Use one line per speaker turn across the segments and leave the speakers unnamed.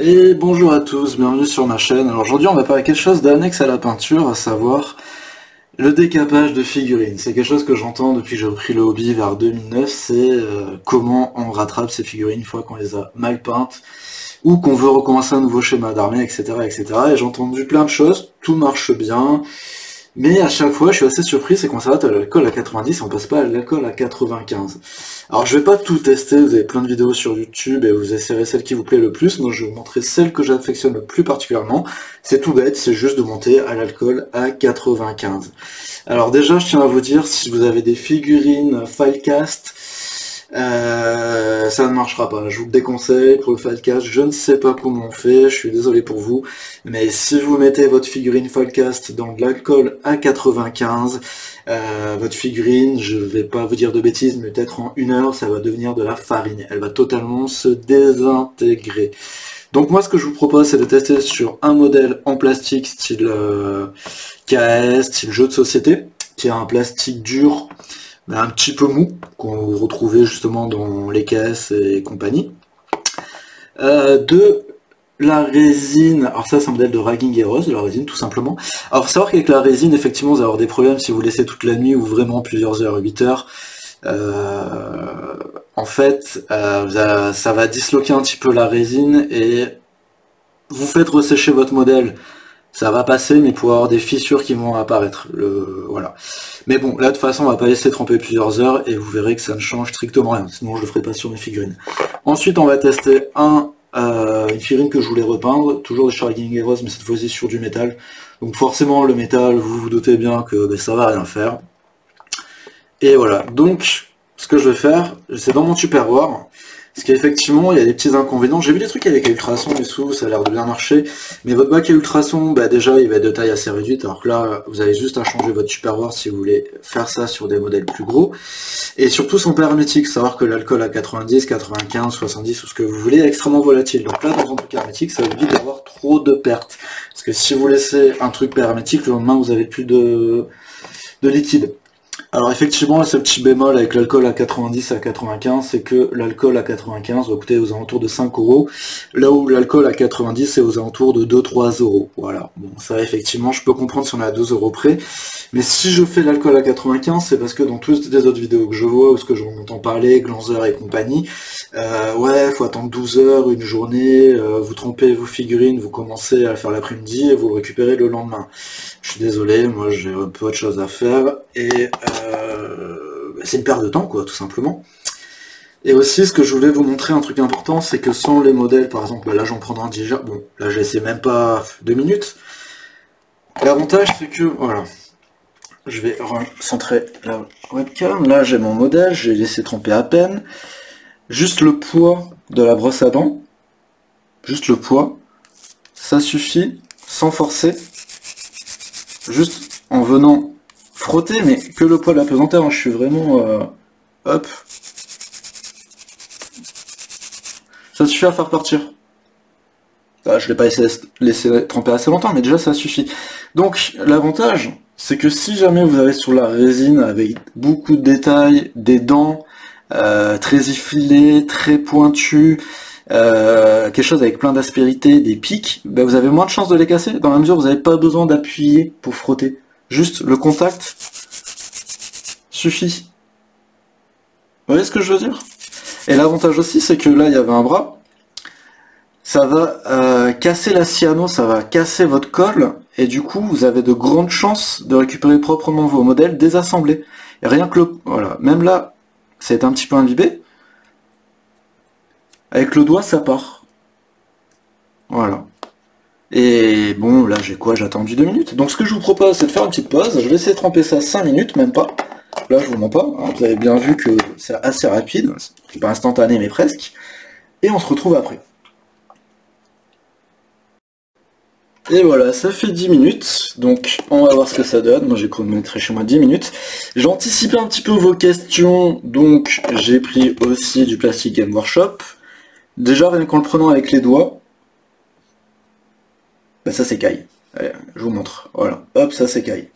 Et bonjour à tous, bienvenue sur ma chaîne. Alors aujourd'hui on va parler de quelque chose d'annexe à la peinture, à savoir le décapage de figurines. C'est quelque chose que j'entends depuis que j'ai repris le hobby vers 2009, c'est comment on rattrape ces figurines une fois qu'on les a mal peintes, ou qu'on veut recommencer un nouveau schéma d'armée, etc. etc. Et j'ai entendu plein de choses, tout marche bien, mais à chaque fois je suis assez surpris, c'est qu'on s'arrête à l'alcool à 90 et on passe pas à l'alcool à 95. Alors je vais pas tout tester, vous avez plein de vidéos sur YouTube et vous essayerez celle qui vous plaît le plus. Moi je vais vous montrer celle que j'affectionne le plus particulièrement. C'est tout bête, c'est juste de monter à l'alcool à 95. Alors déjà je tiens à vous dire, si vous avez des figurines Filecast, ça ne marchera pas. Je vous le déconseille pour le Filecast, je ne sais pas comment on fait, je suis désolé pour vous, mais si vous mettez votre figurine Filecast dans de l'alcool à 95, votre figurine, je vais pas vous dire de bêtises, mais peut-être en 1 heure, ça va devenir de la farine. Elle va totalement se désintégrer. Donc moi, ce que je vous propose, c'est de tester sur un modèle en plastique style KS, style jeu de société, qui a un plastique dur, mais un petit peu mou, qu'on retrouvait justement dans les KS et compagnie. De la résine, alors ça c'est un modèle de Ragging Heroes, de la résine tout simplement. Alors faut savoir qu'avec la résine, effectivement, vous allez avoir des problèmes si vous laissez toute la nuit ou vraiment plusieurs heures, 8 heures. En fait, ça va disloquer un petit peu la résine et vous faites ressécher votre modèle. Ça va passer, mais pour avoir des fissures qui vont apparaître. Voilà. Mais bon, là de toute façon, on va pas laisser tremper plusieurs heures et vous verrez que ça ne change strictement rien. Sinon, je le ferai pas sur mes figurines. Ensuite, on va tester une figurine que je voulais repeindre, toujours de Ragging Heroes, mais cette fois-ci sur du métal. Donc forcément, le métal, vous vous doutez bien que ça va rien faire. Et voilà. Donc, ce que je vais faire, c'est dans mon Tupperware. Parce qu'effectivement, il y a des petits inconvénients. J'ai vu des trucs avec Ultrason et tout, ça a l'air de bien marcher. Mais votre bac à Ultrason, déjà, il va être de taille assez réduite. Alors que là, vous avez juste à changer votre Tupperware si vous voulez faire ça sur des modèles plus gros. Et surtout son père hermétique, savoir que l'alcool à 90, 95, 70 ou ce que vous voulez est extrêmement volatile. Donc là, dans un truc hermétique, ça évite d'avoir trop de pertes. Parce que si vous laissez un truc hermétique, le lendemain, vous avez plus de liquide. Alors effectivement, le seul petit bémol avec l'alcool à 90 à 95, c'est que l'alcool à 95 va coûter aux alentours de 5 euros, là où l'alcool à 90 est aux alentours de 2-3 euros. Voilà, bon ça effectivement, je peux comprendre si on est à 2 euros près, mais si je fais l'alcool à 95, c'est parce que dans toutes les autres vidéos que je vois, ou ce que j'en entends parler, Glanzer et compagnie, ouais, faut attendre 12 heures, une journée, vous trompez vos figurines, vous commencez à le faire l'après-midi et vous le récupérez le lendemain. Je suis désolé, moi j'ai un peu autre chose à faire, et c'est une perte de temps, quoi, tout simplement. Et aussi, ce que je voulais vous montrer, un truc important, c'est que sans les modèles, par exemple, là j'en prendrai un déjà, bon, là j'ai essayé même pas 2 minutes. L'avantage, c'est que, voilà, je vais recentrer la webcam, là j'ai mon modèle, j'ai laissé tremper à peine, juste le poids de la brosse à dents, juste le poids, ça suffit, sans forcer, juste en venant frotter, mais que le poids de la pesanteur, hein, je suis vraiment... hop. Ça suffit à faire partir. Ah, je ne l'ai pas laissé tremper assez longtemps, mais déjà ça suffit. Donc l'avantage, c'est que si jamais vous avez sur la résine avec beaucoup de détails, des dents, très effilées, très pointues, quelque chose avec plein d'aspérité, des pics, ben vous avez moins de chances de les casser, dans la mesure où vous n'avez pas besoin d'appuyer pour frotter. Juste le contact suffit. Vous voyez ce que je veux dire? Et l'avantage aussi, c'est que là, il y avait un bras. Ça va casser la cyano, ça va casser votre colle, et du coup, vous avez de grandes chances de récupérer proprement vos modèles désassemblés. Et rien que le... Voilà, même là, c'est un petit peu imbibé. Avec le doigt, ça part. Voilà. Et bon, là j'ai quoi? J'ai attendu 2 minutes. Donc ce que je vous propose, c'est de faire une petite pause. Je vais essayer de tremper ça 5 minutes, même pas. Là je vous mens pas, hein. Vous avez bien vu que c'est assez rapide. C'est pas instantané, mais presque. Et on se retrouve après. Et voilà, ça fait 10 minutes. Donc on va voir ce que ça donne. Moi j'ai chronométré chez moi 10 minutes. J'ai anticipé un petit peu vos questions. Donc j'ai pris aussi du plastique Game Workshop. Déjà, rien qu'en le prenant avec les doigts, bah ça s'écaille. Allez, je vous montre. Voilà. Hop, ça s'écaille.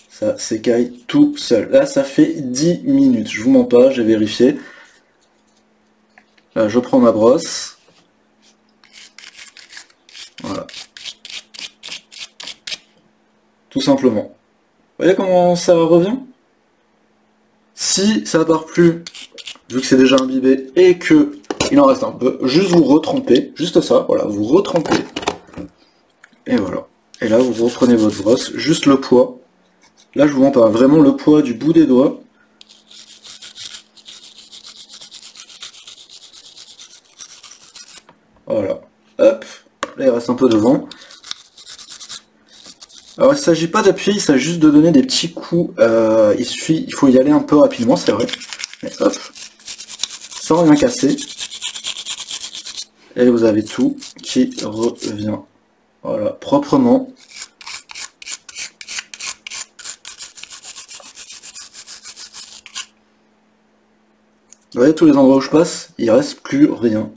Ça s'écaille tout seul. Là, ça fait 10 minutes. Je vous mens pas, j'ai vérifié. Là, je prends ma brosse. Voilà. Tout simplement. Vous voyez comment ça revient? Si ça part plus, vu que c'est déjà imbibé et que il en reste un peu, juste vous retrempez, juste ça, voilà, vous retrempez. Et voilà. Et là, vous reprenez votre brosse, juste le poids. Là, je vous montre vraiment le poids du bout des doigts. Voilà. Hop. Là, il reste un peu devant. Alors, il ne s'agit pas d'appuyer, il s'agit juste de donner des petits coups. Il faut y aller un peu rapidement, c'est vrai. Mais hop. Sans rien casser. Et vous avez tout qui revient. Voilà, proprement. Vous voyez, tous les endroits où je passe, il reste plus rien.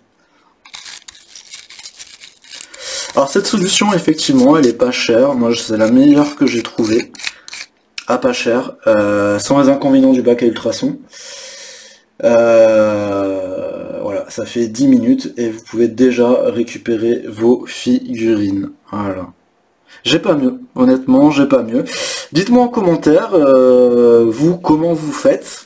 Alors cette solution, effectivement, elle est pas chère. Moi, c'est la meilleure que j'ai trouvée. À pas cher, sans les inconvénients du bac à ultrasons. Voilà, ça fait 10 minutes et vous pouvez déjà récupérer vos figurines. Voilà. J'ai pas mieux, honnêtement, j'ai pas mieux. Dites-moi en commentaire, vous, comment vous faites.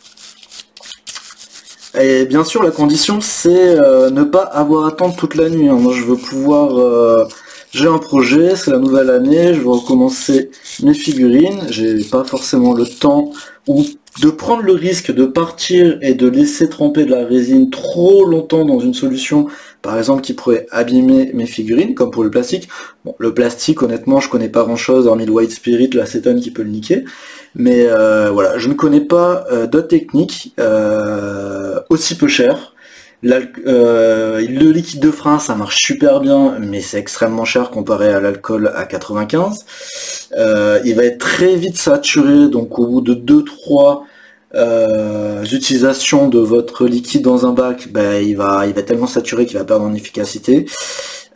Et bien sûr, la condition, c'est ne pas avoir à attendre toute la nuit. Hein. Moi, je veux pouvoir... j'ai un projet, c'est la nouvelle année, je veux recommencer mes figurines. J'ai pas forcément le temps ou de prendre le risque de partir et de laisser tremper de la résine trop longtemps dans une solution, par exemple, qui pourrait abîmer mes figurines, comme pour le plastique. Bon, le plastique, honnêtement, je connais pas grand-chose, hormis le White Spirit, l'acétone qui peut le niquer. Mais voilà, je ne connais pas d'autres techniques aussi peu chères. Le liquide de frein, ça marche super bien, mais c'est extrêmement cher comparé à l'alcool à 95. Il va être très vite saturé, donc au bout de 2-3 utilisations de votre liquide dans un bac, ben, il va être tellement saturé qu'il va perdre en efficacité.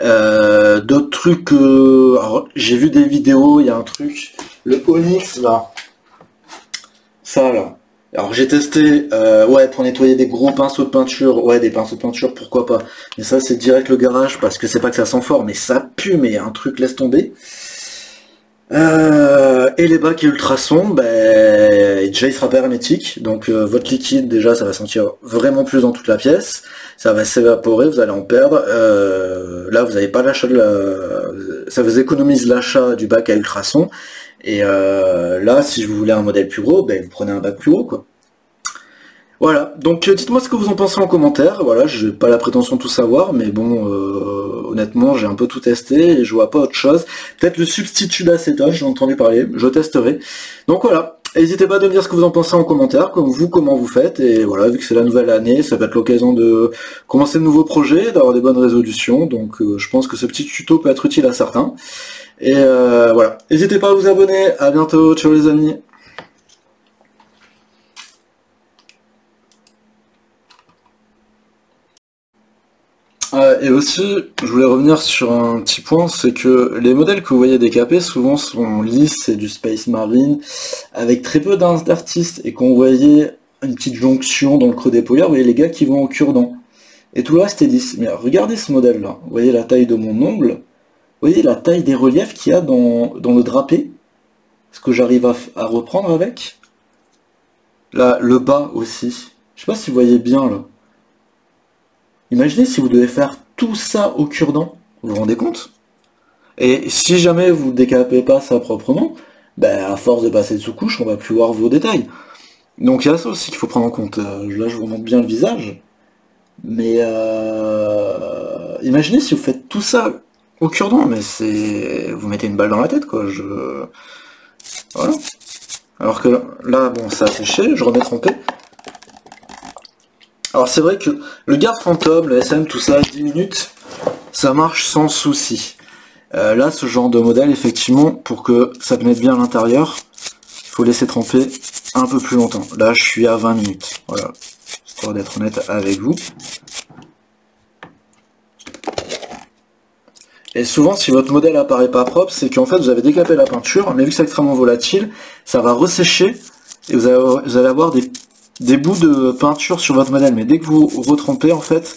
D'autres trucs, alors j'ai vu des vidéos, il y a un truc, le Onyx là, ça là. Alors j'ai testé, ouais, pour nettoyer des gros pinceaux de peinture, ouais, des pinceaux de peinture, pourquoi pas. Mais ça c'est direct le garage, parce que c'est pas que ça sent fort, mais ça pue, mais un truc laisse tomber. Et les bacs et ultrasons, ben, déjà il sera pas hermétique, donc votre liquide déjà ça va sentir vraiment plus dans toute la pièce, ça va s'évaporer, vous allez en perdre. Là vous n'avez pas l'achat de ça vous économise l'achat du bac à ultrasons. Et là, si vous voulez un modèle plus gros, ben, vous prenez un bac plus gros, quoi. Voilà, donc dites-moi ce que vous en pensez en commentaire. Voilà, j'ai pas la prétention de tout savoir, mais bon, honnêtement, j'ai un peu tout testé et je vois pas autre chose. Peut-être le substitut d'acétone, j'ai entendu parler, je testerai. Donc voilà, n'hésitez pas à me dire ce que vous en pensez en commentaire, comme vous, comment vous faites. Et voilà, vu que c'est la nouvelle année, ça va être l'occasion de commencer de nouveaux projets, d'avoir des bonnes résolutions. Donc je pense que ce petit tuto peut être utile à certains. Et voilà, n'hésitez pas à vous abonner, à bientôt, ciao les amis. Et aussi, je voulais revenir sur un petit point, c'est que les modèles que vous voyez décapés, souvent sont lisses, c'est du Space Marine, avec très peu d'interstices, et quand vous voyez une petite jonction dans le creux des paupières, vous voyez les gars qui vont au cure-dent. Et tout le reste est lisse. Mais regardez ce modèle-là, vous voyez la taille de mon ongle, vous voyez la taille des reliefs qu'il y a dans le drapé, ce que j'arrive à reprendre avec. Là, le bas aussi. Je sais pas si vous voyez bien là. Imaginez si vous devez faire tout ça au cure-dent. Vous vous rendez compte? Et si jamais vous ne décapez pas ça proprement, ben à force de passer de sous-couche, on va plus voir vos détails. Donc il y a ça aussi qu'il faut prendre en compte. Là, je vous montre bien le visage. Mais imaginez si vous faites tout ça au cure-dent, mais c'est... vous mettez une balle dans la tête, quoi. Voilà. Alors que là, bon, ça a séché, je remets trempé. Alors c'est vrai que le garde fantôme, le SM, tout ça, 10 minutes, ça marche sans souci. Là, ce genre de modèle, effectivement, pour que ça pénètre bien à l'intérieur, il faut laisser tremper un peu plus longtemps. Là, je suis à 20 minutes. Voilà, histoire d'être honnête avec vous. Et souvent, si votre modèle apparaît pas propre, c'est qu'en fait, vous avez décapé la peinture, mais vu que c'est extrêmement volatile, ça va ressécher, et vous allez avoir des bouts de peinture sur votre modèle. Mais dès que vous retrempez, en fait,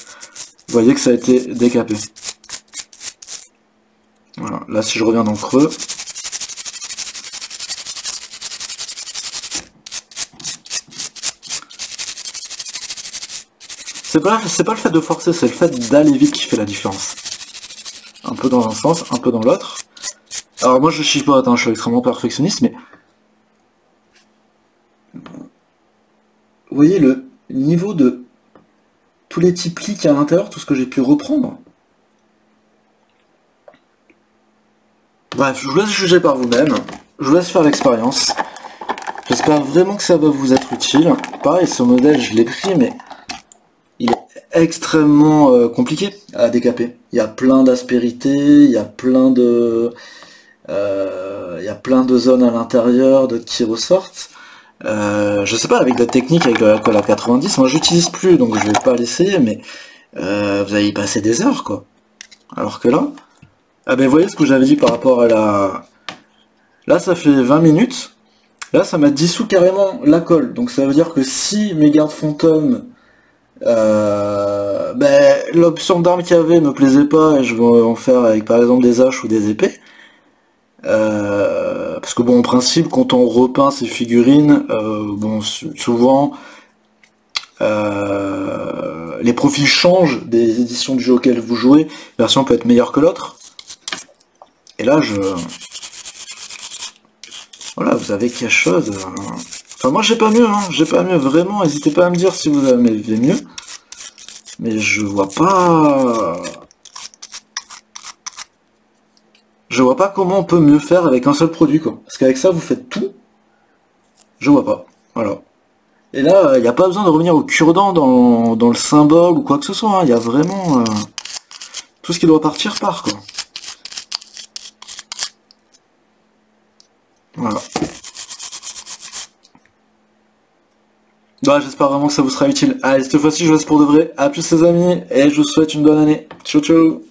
vous voyez que ça a été décapé. Voilà, là si je reviens dans le creux, c'est pas le fait de forcer, c'est le fait d'aller vite qui fait la différence. Un peu dans un sens, un peu dans l'autre. Alors moi je chipote, hein, je suis extrêmement perfectionniste, mais... Vous voyez le niveau de tous les petits plis qu'il y a à l'intérieur, tout ce que j'ai pu reprendre. Bref, je vous laisse juger par vous-même, je vous laisse faire l'expérience. J'espère vraiment que ça va vous être utile. Pareil, ce modèle, je l'ai pris, mais il est extrêmement compliqué à décaper. Il y a plein d'aspérités, il y a plein de zones à l'intérieur qui ressortent. Je sais pas, avec d'autres techniques, avec de la colle à 90, moi j'utilise plus, donc je vais pas l'essayer, mais vous allez y passer des heures, quoi. Alors que là, ah ben vous voyez ce que j'avais dit par rapport à la... Là ça fait 20 minutes, là ça m'a dissous carrément la colle, donc ça veut dire que si mes gardes fantômes, ben, l'option d'arme qu'il y avait me plaisait pas, et je vais en faire avec par exemple des haches ou des épées, parce que bon, en principe, quand on repeint ces figurines, bon, souvent, les profils changent des éditions du jeu auquel vous jouez, une version peut être meilleure que l'autre, et là, voilà, vous avez quelque chose... Enfin, moi, j'ai pas mieux, hein, j'ai pas mieux, vraiment, n'hésitez pas à me dire si vous avez mieux, mais je vois pas... Je vois pas comment on peut mieux faire avec un seul produit, quoi. Parce qu'avec ça, vous faites tout. Je vois pas. Voilà. Et là, il n'y a pas besoin de revenir au cure-dent dans le symbole ou quoi que ce soit. Il y a vraiment... tout ce qui doit partir part, quoi. Voilà. Bah, j'espère vraiment que ça vous sera utile. Allez, cette fois-ci, je vous laisse pour de vrai. A plus les amis, et je vous souhaite une bonne année. Ciao, ciao.